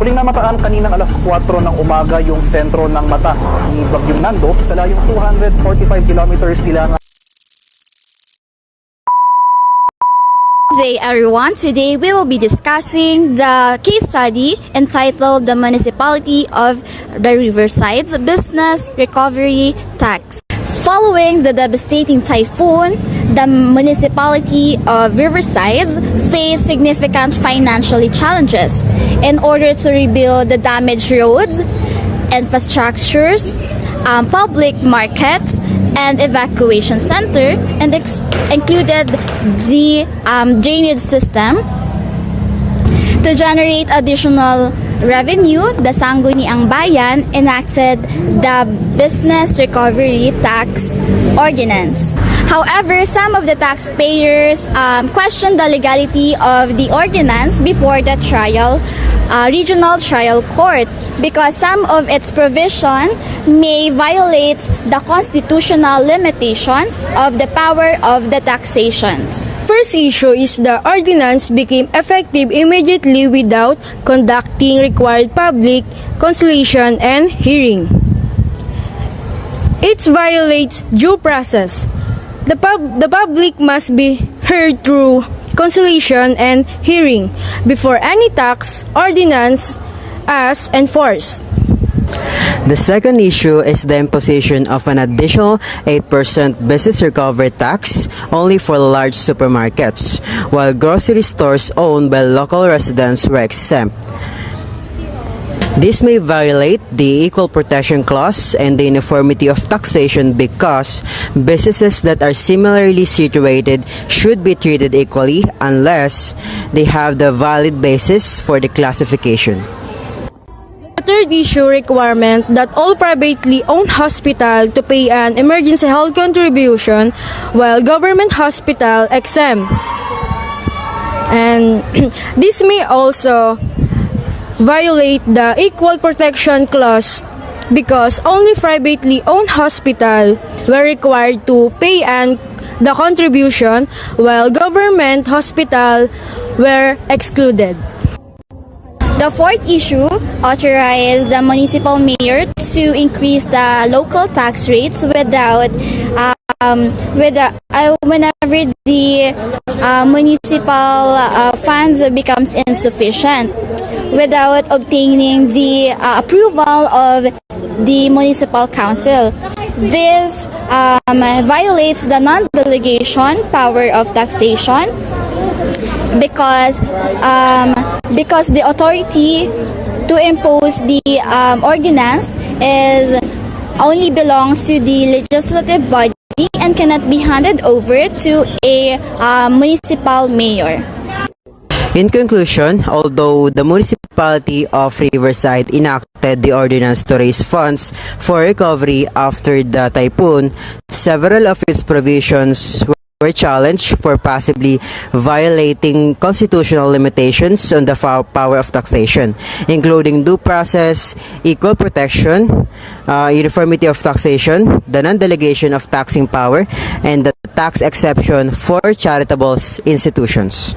Huling namataan kaninang alas 4 ng umaga yung sentro ng mata ni Bagyong Nando sa layong 245 kilometers silangan. Good day everyone. Today we will be discussing the case study entitled The Municipality of the Riverside's Business Recovery Tax. Following the devastating typhoon, the municipality of Riverside faced significant financial challenges in order to rebuild the damaged roads, infrastructures, public markets, and evacuation center, and included the drainage system. To generate additional revenue, the Sangguniang Bayan enacted the Business Recovery Tax Ordinance. However, some of the taxpayers questioned the legality of the ordinance before the regional trial court because some of its provision may violate the constitutional limitations of the power of the taxations. First issue is the ordinance became effective immediately without conducting required public consultation and hearing. It violates due process. The public must be heard through consultation and hearing before any tax ordinance as enforced. The second issue is the imposition of an additional 8% business recovery tax only for large supermarkets, while grocery stores owned by local residents were exempt. This may violate the Equal Protection Clause and the uniformity of taxation because businesses that are similarly situated should be treated equally unless they have the valid basis for the classification. The third issue requirement that all privately owned hospital to pay an emergency health contribution while government hospital exempt. And this may also violate the Equal Protection Clause because only privately owned hospital were required to pay the contribution while government hospital were excluded. The fourth issue authorized the municipal mayor to increase the local tax rates whenever the municipal funds becomes insufficient without obtaining the approval of the municipal council. This violates the non-delegation power of taxation because the authority to impose the ordinance only belongs to the legislative body and cannot be handed over to a municipal mayor. In conclusion, although the municipality of Riverside enacted the ordinance to raise funds for recovery after the typhoon, several of its provisions were challenged for possibly violating constitutional limitations on the power of taxation, including due process, equal protection, uniformity of taxation, the non-delegation of taxing power, and the tax exception for charitable institutions.